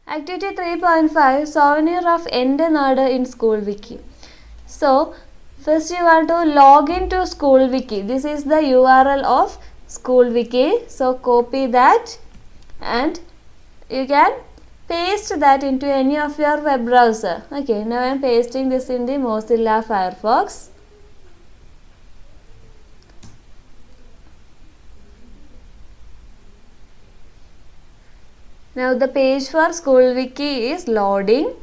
Activity 3.5 Souvenir of Endenadu in School Wiki. So first you want to log into School Wiki. This is the URL of School Wiki. So copy that and you can paste that into any of your web browser. Okay, now I am pasting this in the Mozilla Firefox. Now the page for School Wiki is loading.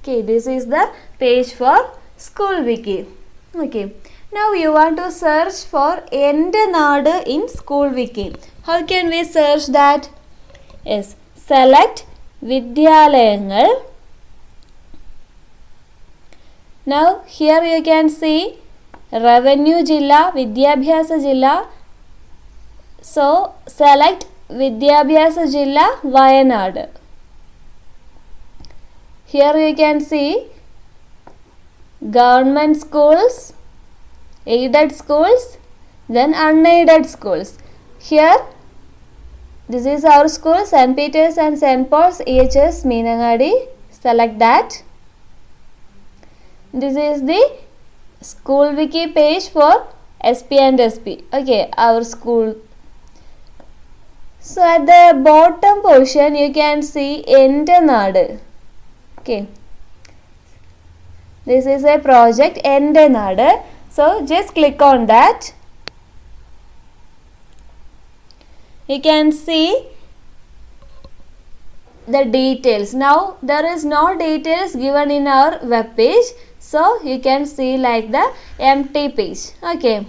Okay, this is the page for School Wiki. Okay, now you want to search for Endenadu in School Wiki. How can we search that? Yes, select Vidyaalayangal. Now here you can see Revenue Jilla, Vidyabhyasa Jilla. So select Vidyabhyasa Jilla, Wayanad. Here you can see government schools, aided schools, then unaided schools. Here this is our school, St. Peter's and St. Paul's EHS Meenangadi. Select that. This is the School Wiki page for SP and SP. Okay, our school. So at the bottom portion you can see Endenadu. Okay, this is a project Endenadu. So just click on that. You can see the details. Now there is no details given in our web page. So you can see like the empty page. Okay.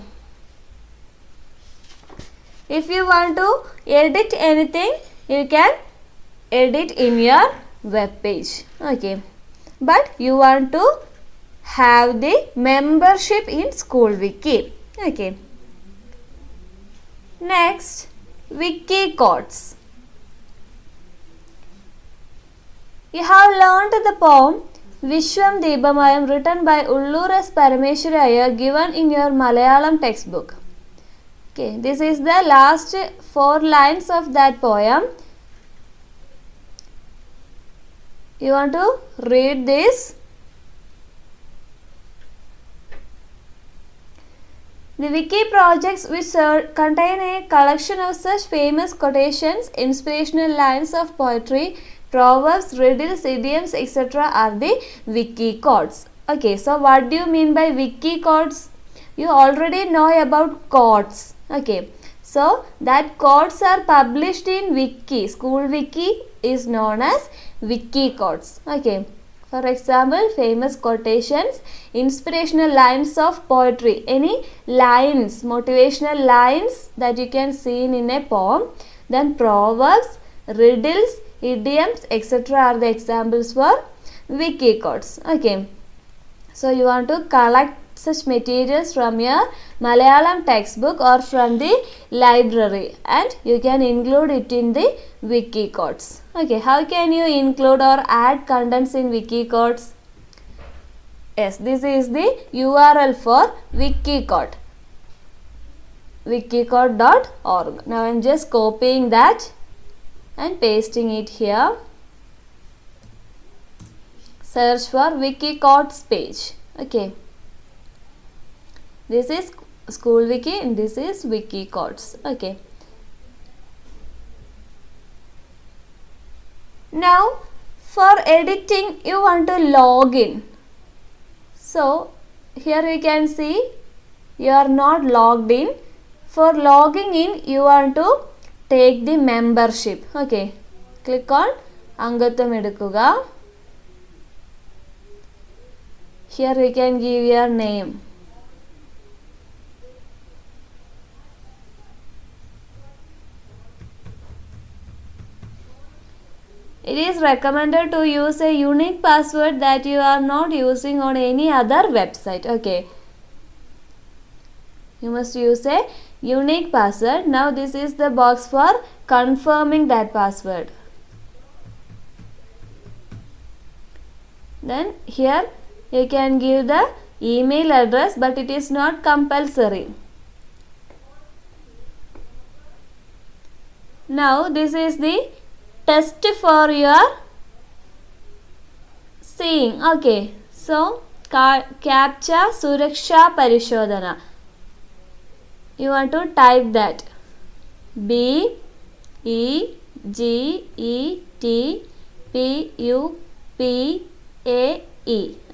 If you want to edit anything, you can edit in your web page. Okay. But you want to have the membership in School Wiki. Okay. Next, Wiki codes. You have learned the poem Vishwam Deepamayam written by Ullur S. Parameshwari Iyer given in your Malayalam textbook. Okay, this is the last 4 lines of that poem. You want to read this. The wiki projects which contain a collection of such famous quotations, inspirational lines of poetry, proverbs, riddles, idioms, etc. are the wiki codes. Okay, so what do you mean by wiki codes? You already know about codes. Okay, so that codes are published in wiki. School Wiki is known as wiki codes. Okay, for example, famous quotations, inspirational lines of poetry, any lines, motivational lines that you can see in a poem, then proverbs, riddles, idioms, etc. are the examples for wiki codes. Okay, so you want to collect such materials from your Malayalam textbook or from the library and you can include it in the wiki codes. Okay, how can you include or add contents in wiki codes? Yes, this is the URL for wiki code, wikicode.org. Now I am just copying that and pasting it here. Search for wiki codes page. Okay, this is School Wiki and this is wiki codes. Okay, now for editing you want to log in. So here you can see you are not logged in. For logging in you want to take the membership. Okay, click on Angatham Edukuga. Here you can give your name. It is recommended to use a unique password that you are not using on any other website. Okay, you must use a unique password. Now this is the box for confirming that password. Then here you can give the email address, but it is not compulsory. Now this is the test for your seeing. Okay, so CAPTCHA Suraksha Parishodhana. You want to type that BEGETPUPAE.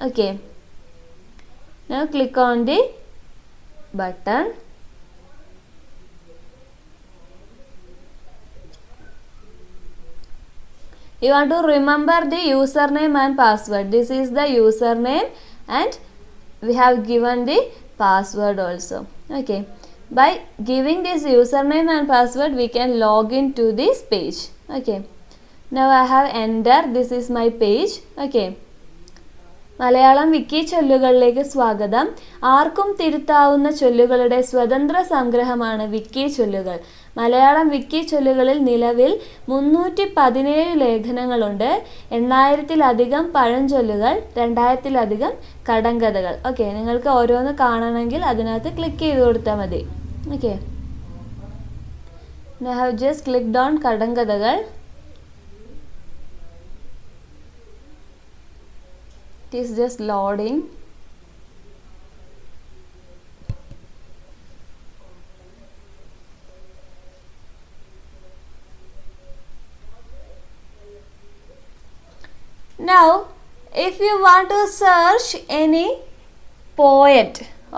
Okay, now click on the button. You want to remember the username and password. This is the username and we have given the password also. Okay, by giving this username and password we can log into this page. Okay, now I have entered. This is my page. Okay, Malayalam വിക്കി ചൊല്ലുകളിലേക്ക് സ്വാഗതം. ആർക്കും തിരുത്താവുന്ന ചൊല്ലുകളുടെ സ്വതന്ത്ര സംഗ്രഹമാണ് വിക്കി ചൊല്ലുകൾ. മലയാളം വിക്കി ചൊല്ലുകളിൽ നിലവിൽ 317 ലേഖനങ്ങളുണ്ട്. 8000-ലധികം പഴഞ്ചൊല്ലുകൾ, 2000-ലധികം കടങ്കഥകൾ. Okay, നിങ്ങൾക്ക് ഓരോന്ന് കാണണമെങ്കിൽ അതിനകത്ത് ക്ലിക്ക് ചെയ്ത് കൊടുത്താൽ മതി. Okay, I have just clicked on കടങ്കഥകൾ. It is just loading. Now if you want to search any poet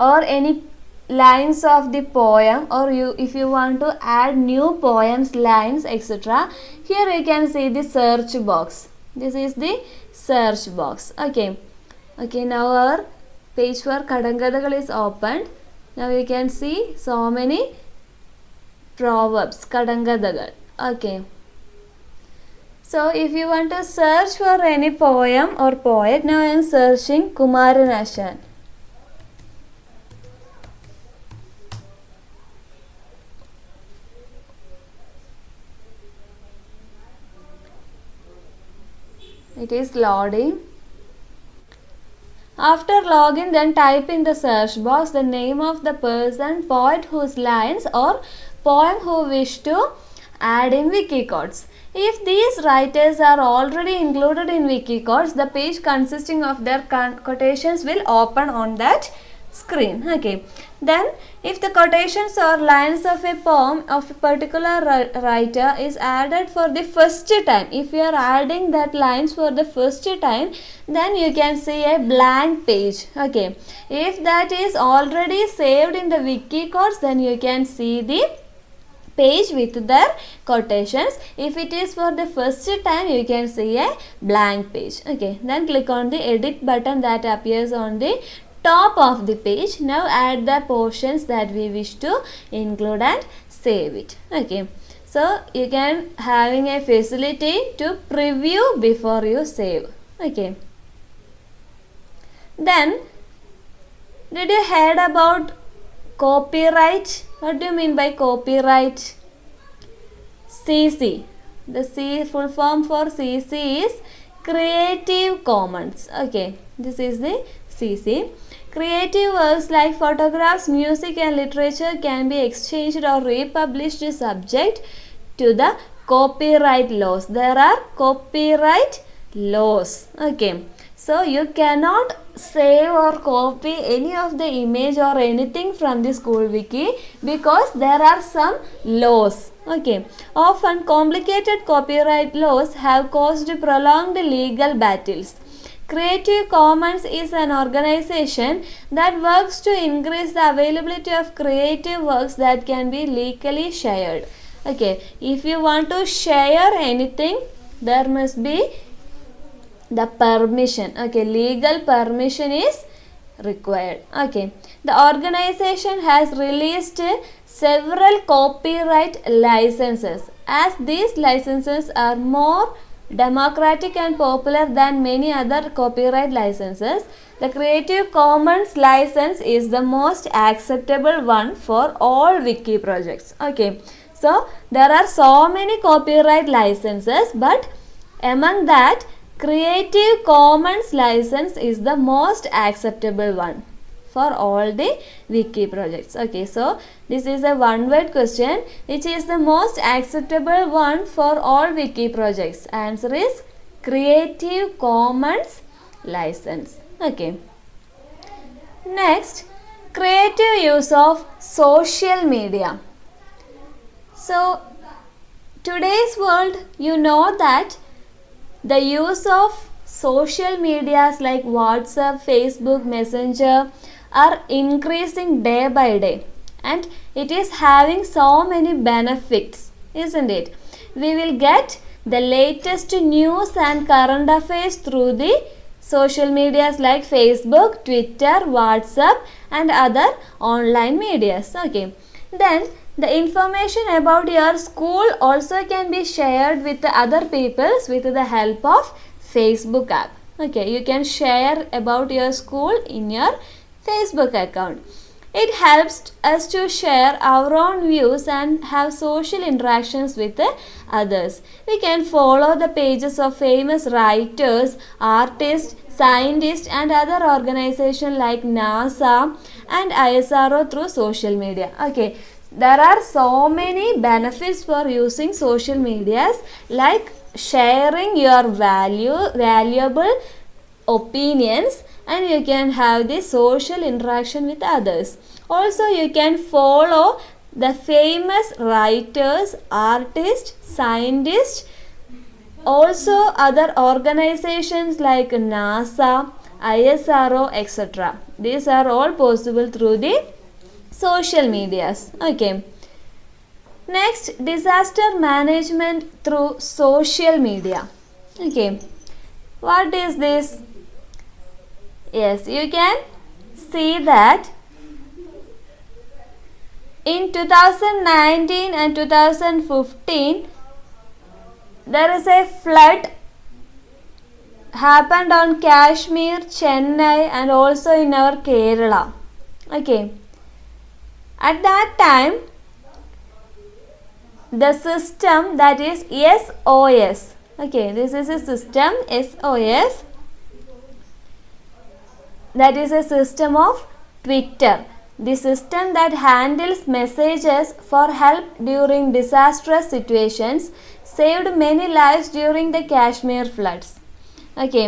or any lines of the poem, or if you want to add new poems, lines, etc., here you can see the search box. This is the search box. Okay, now our page for Kadangadakal is opened. Now you can see so many proverbs, Kadangadakal. Okay, so if you want to search for any poem or poet, now I am searching Kumaranashan. It is loading. After login, then type in the search box the name of the person, poet whose lines or poem who wish to add in Wikicodes. If these writers are already included in Wikicodes, the page consisting of their quotations will open on that screen. Okay, then if the quotations or lines of a poem of a particular writer is added for the first time, if you are adding that lines for the first time, then you can see a blank page. Okay, if that is already saved in the Wikicodes, then you can see the page with their quotations. If it is for the first time, you can see a blank page. Okay, then click on the edit button that appears on the top of the page. Now add the portions that we wish to include and save it. Okay, so you can having a facility to preview before you save. Okay, then did you heard about copyright? What do you mean by copyright? CC. The C full form for CC is Creative Commons. Okay, this is the CC. Creative works like photographs, music and literature can be exchanged or republished subject to the copyright laws. There are copyright laws. Okay, so you cannot save or copy any of the image or anything from the school wiki because there are some laws. Okay, often complicated copyright laws have caused prolonged legal battles. Creative Commons is an organization that works to increase the availability of creative works that can be legally shared. Okay, if you want to share anything, there must be the permission. Okay, legal permission is required. Okay, the organization has released several copyright licenses. As these licenses are more democratic and popular than many other copyright licenses, the Creative Commons license is the most acceptable one for all wiki projects. Okay, so there are so many copyright licenses, but among that Creative Commons license is the most acceptable one for all the wiki projects? Okay, so this is a one-word question. Which is the most acceptable one for all wiki projects? Answer is Creative Commons license. Okay. Next, creative use of social media. So, today's world, you know that the use of social medias like WhatsApp, Facebook, Messenger are increasing day by day, and it is having so many benefits, isn't it? We will get the latest news and current affairs through the social medias like Facebook, Twitter, WhatsApp and other online medias. Okay. Then the information about your school also can be shared with the other peoples with the help of Facebook app. Okay, you can share about your school in your Facebook account. It helps us to share our own views and have social interactions with the others. We can follow the pages of famous writers, artists, scientists and other organizations like NASA and ISRO through social media. Okay. There are so many benefits for using social medias, like sharing your valuable opinions, and you can have the social interaction with others. Also, you can follow the famous writers, artists, scientists, also other organizations like NASA, ISRO, etc. These are all possible through the social medias. Okay. Next, disaster management through social media. Okay. What is this? Yes, you can see that in 2019 and 2015 there is a flood happened on Kashmir, Chennai and also in our Kerala. Okay. At that time, the system, that is SOS. Okay, this is a system SOS. That is a system of Twitter. The system that handles messages for help during disastrous situations saved many lives during the Kashmir floods. Okay.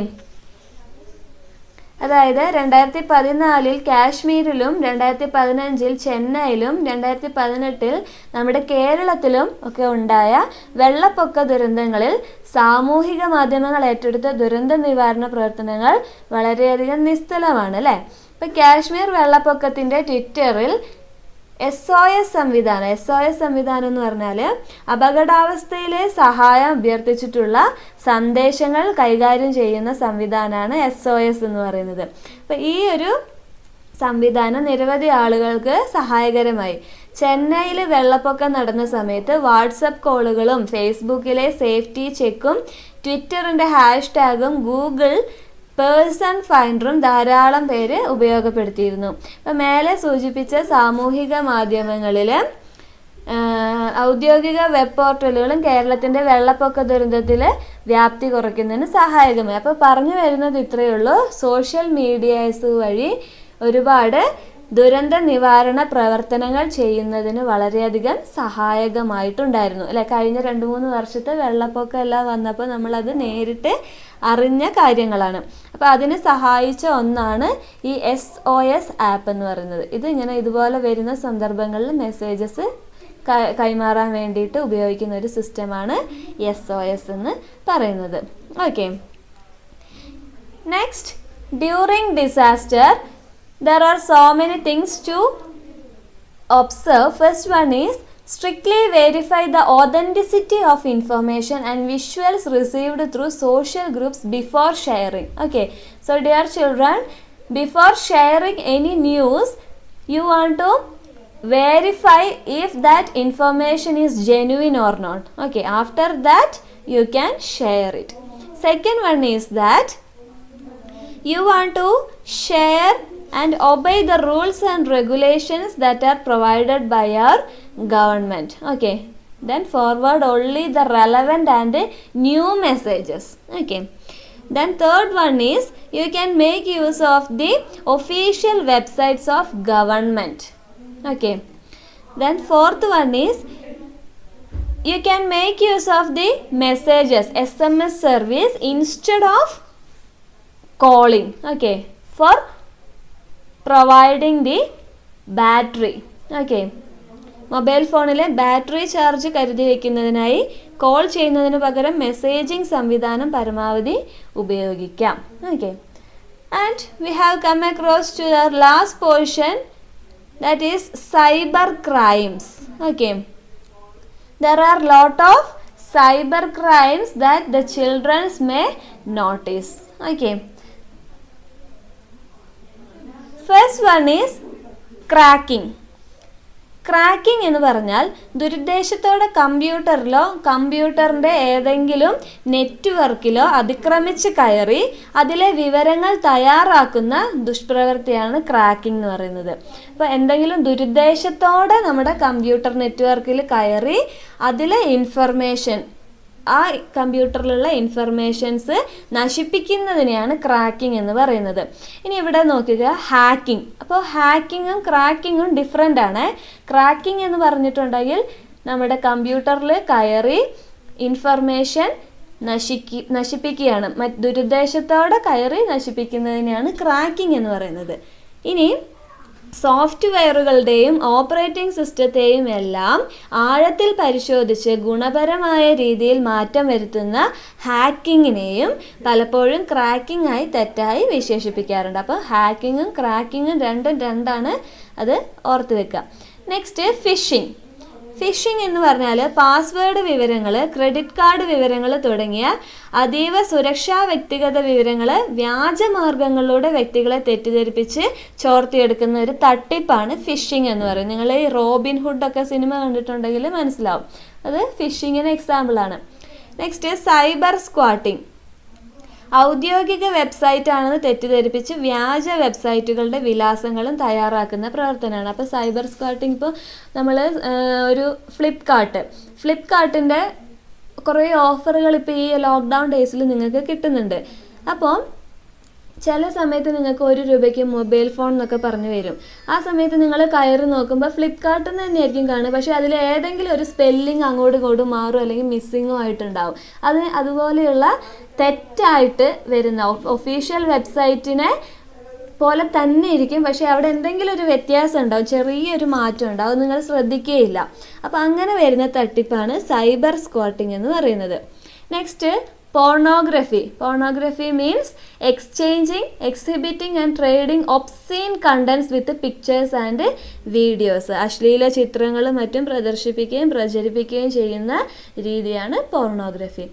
അതായത് 2014 കാശ്മീരിലും 2015 ചെന്നൈയിലും 2018 നമ്മുടെ കേരളത്തിലും ഒക്കെ ഉണ്ടായ വെള്ളപ്പൊക്ക ദുരന്തങ്ങളിൽ സാമൂഹിക മാധ്യമങ്ങൾ ഏറ്റെടുത്ത ദുരന്ത നിവാരണ പ്രവർത്തനങ്ങൾ വളരെയധികം നിസ്തുലമാണ് അല്ലേ. ഇപ്പോൾ കാശ്മീർ വെള്ളപ്പൊക്കത്തിൻ്റെ ട്വിറ്ററിൽ SOS സംവിധാനം എന്ന് പറഞ്ഞാൽ അപകടാവസ്ഥയിലെ സഹായം അഭ്യർത്ഥിച്ചിട്ടുള്ള സന്ദേശങ്ങൾ കൈകാര്യം ചെയ്യുന്ന സംവിധാനമാണ് SOS എന്ന് പറയുന്നത്. അപ്പോൾ ഈ ഒരു സംവിധാനം നിരവധി ആളുകൾക്ക് സഹായകരമായി. ചെന്നൈയിൽ വെള്ളപ്പൊക്കം നടന്ന സമയത്ത് വാട്സപ്പ് കോളുകളും ഫേസ്ബുക്കിലെ സേഫ്റ്റി ചെക്കും ട്വിറ്ററിൻ്റെ ഹാഷ്ടാഗും ഗൂഗിൾ പേഴ്സൺ ഫൈൻഡറും ധാരാളം പേര് ഉപയോഗപ്പെടുത്തിയിരുന്നു. അപ്പം മേലെ സൂചിപ്പിച്ച സാമൂഹിക മാധ്യമങ്ങളിൽ ഔദ്യോഗിക വെബ് പോർട്ടലുകളും കേരളത്തിൻ്റെ വെള്ളപ്പൊക്ക ദുരന്തത്തിൽ വ്യാപ്തി കുറയ്ക്കുന്നതിന് സഹായകമായി. അപ്പോൾ പറഞ്ഞു വരുന്നത് ഇത്രയേ ഉള്ളൂ. സോഷ്യൽ മീഡിയാസ് വഴി ഒരുപാട് ദുരന്ത നിവാരണ പ്രവർത്തനങ്ങൾ ചെയ്യുന്നതിന് വളരെയധികം സഹായകമായിട്ടുണ്ടായിരുന്നു അല്ലേ. കഴിഞ്ഞ 2-3 വർഷത്തെ വെള്ളപ്പൊക്കം എല്ലാം വന്നപ്പോൾ നമ്മളത് നേരിട്ട് അറിഞ്ഞ കാര്യങ്ങളാണ്. അപ്പോൾ അതിന് സഹായിച്ച ഒന്നാണ് ഈ SOS ആപ്പ് എന്ന് പറയുന്നത്. ഇത് ഇങ്ങനെ ഇതുപോലെ വരുന്ന സന്ദർഭങ്ങളിൽ മെസ്സേജസ് കൈമാറാൻ വേണ്ടിയിട്ട് ഉപയോഗിക്കുന്ന ഒരു സിസ്റ്റമാണ് SOS എന്ന് പറയുന്നത്. Okay. Next, during disaster there are so many things to observe. First one is strictly verify the authenticity of information and visuals received through social groups before sharing. Okay, so dear children, before sharing any news, you want to verify if that information is genuine or not. Okay, after that you can share it. Second one is that you want to share and obey the rules and regulations that are provided by our government. Okay, then forward only the relevant and new messages. Okay, Then third one is you can make use of the official websites of government. Okay. Then fourth one is you can make use of the messages, SMS service instead of calling. Okay. For providing the battery. Okay. Mobile ഫോണിലെ battery charge കരുതി വയ്ക്കുന്നതിനായി call ചെയ്യുന്നതിന് പകരം messaging സംവിധാനം പരമാവധി ഉപയോഗിക്കാം. Okay. And we have come across to the last portion, that is cyber crimes. Okay. There are lot of cyber crimes that the children may notice. Okay. First one is cracking. Cracking എന്ന് പറഞ്ഞാൽ ദുരുദ്ദേശത്തോടെ കമ്പ്യൂട്ടറിലോ കമ്പ്യൂട്ടറിൻ്റെ ഏതെങ്കിലും നെറ്റ്വർക്കിലോ അതിക്രമിച്ച് കയറി അതിലെ വിവരങ്ങൾ തയ്യാറാക്കുന്ന ദുഷ്പ്രവൃത്തിയാണ് cracking എന്ന് പറയുന്നത്. അപ്പോൾ എന്തെങ്കിലും ദുരുദ്ദേശത്തോടെ നമ്മുടെ കമ്പ്യൂട്ടർ നെറ്റ്വർക്കിൽ കയറി അതിലെ ഇൻഫർമേഷൻ, ആ കമ്പ്യൂട്ടറിലുള്ള ഇൻഫർമേഷൻസ് നശിപ്പിക്കുന്നതിനെയാണ് ക്രാക്കിംഗ് എന്ന് പറയുന്നത്. ഇനി ഇവിടെ നോക്കുക, ഹാക്കിംഗ്. അപ്പോൾ ഹാക്കിങ്ങും ക്രാക്കിങ്ങും ഡിഫറെൻ്റ് ആണ്. ക്രാക്കിംഗ് എന്ന് പറഞ്ഞിട്ടുണ്ടെങ്കിൽ നമ്മുടെ കമ്പ്യൂട്ടറിൽ കയറി ഇൻഫർമേഷൻ നശിപ്പിക്കുകയാണ്, ദുരുദ്ദേശത്തോടെ കയറി നശിപ്പിക്കുന്നതിനെയാണ് ക്രാക്കിംഗ് എന്ന് പറയുന്നത്. ഇനി സോഫ്റ്റ്വെയറുകളുടെയും ഓപ്പറേറ്റിംഗ് സിസ്റ്റത്തെയും എല്ലാം ആഴത്തിൽ പരിശോധിച്ച് ഗുണപരമായ രീതിയിൽ മാറ്റം വരുത്തുന്ന ഹാക്കിങ്ങിനെയും പലപ്പോഴും ക്രാക്കിംഗ് ആയി തെറ്റായി വിശേഷിപ്പിക്കാറുണ്ട്. അപ്പോൾ ഹാക്കിങ്ങും ക്രാക്കിങ്ങും രണ്ടും രണ്ടാണ്, അത് ഓർത്ത് വെക്കുക. Next phishing. ഫിഷിംഗ് എന്ന് പറഞ്ഞാൽ പാസ്വേഡ് വിവരങ്ങൾ, ക്രെഡിറ്റ് കാർഡ് വിവരങ്ങൾ തുടങ്ങിയ അതീവ സുരക്ഷാ വ്യക്തിഗത വിവരങ്ങൾ വ്യാജമാർഗങ്ങളിലൂടെ വ്യക്തികളെ തെറ്റിദ്ധരിപ്പിച്ച് ചോർത്തിയെടുക്കുന്ന ഒരു തട്ടിപ്പാണ് ഫിഷിംഗ് എന്ന് പറയുന്നത്. നിങ്ങൾ ഈ റോബിൻ ഹുഡൊക്കെ സിനിമ കണ്ടിട്ടുണ്ടെങ്കിൽ മനസ്സിലാവും, അത് ഫിഷിങ്ങിന് എക്സാമ്പിളാണ്. Next cyber squatting. ഔദ്യോഗിക വെബ്സൈറ്റ് ആണെന്ന് തെറ്റിദ്ധരിപ്പിച്ച് വ്യാജ വെബ്സൈറ്റുകളുടെ വിലാസങ്ങളും തയ്യാറാക്കുന്ന പ്രവർത്തനമാണ്. അപ്പോൾ സൈബർ സ്ക്വാട്ടിംഗ്, ഇപ്പോൾ നമ്മൾ ഒരു ഫ്ലിപ്കാർട്ടിൻ്റെ കുറേ ഓഫറുകൾ ഇപ്പോൾ ഈ ലോക്ക്ഡൗൺ ഡേയ്സിൽ നിങ്ങൾക്ക് കിട്ടുന്നുണ്ട്. അപ്പോൾ ചില സമയത്ത് നിങ്ങൾക്ക് 1 രൂപയ്ക്ക് മൊബൈൽ ഫോൺ എന്നൊക്കെ പറഞ്ഞു വരും. ആ സമയത്ത് നിങ്ങൾ കയറി നോക്കുമ്പോൾ ഫ്ലിപ്കാർട്ടിൽ നിന്ന് തന്നെയായിരിക്കും കാണുക, പക്ഷേ അതിൽ ഏതെങ്കിലും ഒരു സ്പെല്ലിങ് അങ്ങോട്ടും ഇങ്ങോട്ടും മാറും, അല്ലെങ്കിൽ മിസ്സിങ്ങോ ആയിട്ടുണ്ടാവും. അതുപോലെയുള്ള തെറ്റായിട്ട് വരുന്ന ഒഫീഷ്യൽ വെബ്സൈറ്റിനെ പോലെ തന്നെ ഇരിക്കും, പക്ഷേ അവിടെ എന്തെങ്കിലും ഒരു വ്യത്യാസം ഉണ്ടാവും, ചെറിയൊരു മാറ്റം ഉണ്ടാവും, നിങ്ങൾ ശ്രദ്ധിക്കുകയില്ല. അപ്പോൾ അങ്ങനെ വരുന്ന തട്ടിപ്പാണ് സൈബർ സ്ക്വാട്ടിംഗ് എന്ന് പറയുന്നത്. Next Pornography means exchanging, exhibiting and trading obscene contents with pictures and videos. അശ്ലീല ചിത്രങ്ങളും മറ്റും പ്രദർശിപ്പിക്കുകയും പ്രചരിപ്പിക്കുകയും ചെയ്യുന്ന രീതിയാണ് pornography.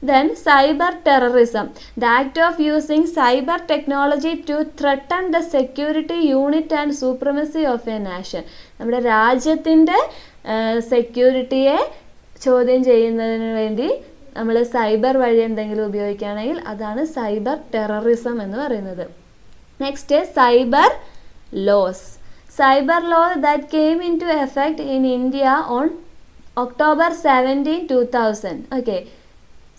Then cyber terrorism, the act of using cyber technology to threaten the security unit and supremacy of a nation. നമ്മുടെ രാജ്യത്തിൻ്റെ സെക്യൂരിറ്റിയെ ചോദ്യം ചെയ്യുന്നതിന് വേണ്ടി നമ്മൾ സൈബർ വഴി എന്തെങ്കിലും ഉപയോഗിക്കുകയാണെങ്കിൽ അതാണ് സൈബർ ടെററിസം എന്ന് പറയുന്നത്. Next cyber laws. Cyber law that came into effect in India on October 17, 2000. Okay,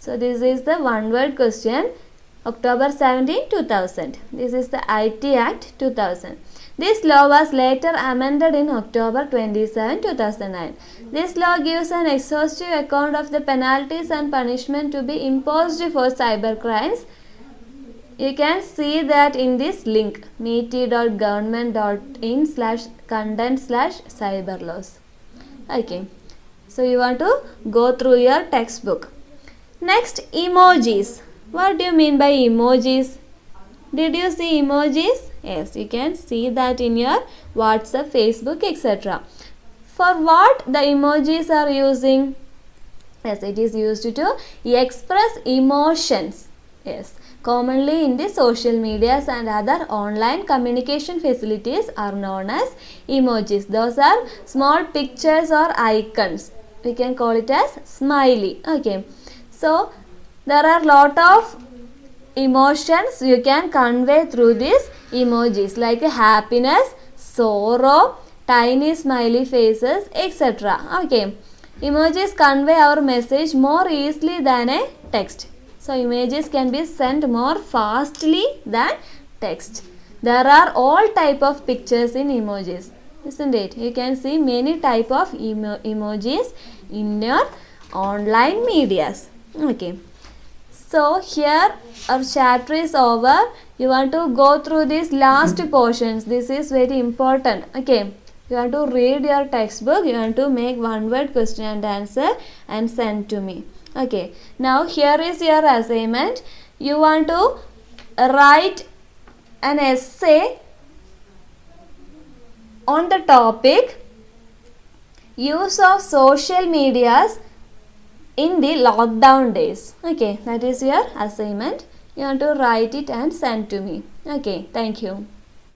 so this is the one word question. October 17, 2000. This is the IT Act 2000. This law was later amended in October 27, 2009. This law gives an exhaustive account of the penalties and punishment to be imposed for cyber crimes. You can see that in this link, meet.government.in/content/cyberlaws. Okay, so you want to go through your textbook. Next, emojis. What do you mean by emojis? Did you see emojis? Yes, you can see that in your WhatsApp, Facebook, etc. For what the emojis are using? Yes, it is used to express emotions. Yes, commonly in the social medias and other online communication facilities are known as emojis. Those are small pictures or icons. We can call it as smiley. Okay, so there are lot of emotions you can convey through these emojis, like happiness, sorrow, tiny smiley faces, etc. Okay, emojis convey our message more easily than a text. So images can be sent more fastly than text. There are all type of pictures in emojis, isn't it? You can see many type of emojis in your online medias. Okay. So here our chapter is over. You want to go through these last portions. This is very important. Okay. You want to read your textbook. You want to make one word question and answer and send to me. Okay. Now here is your assignment. You want to write an essay on the topic use of social medias in the lockdown days. Okay, that is your assignment. You want to write it and send to me. Okay, thank you.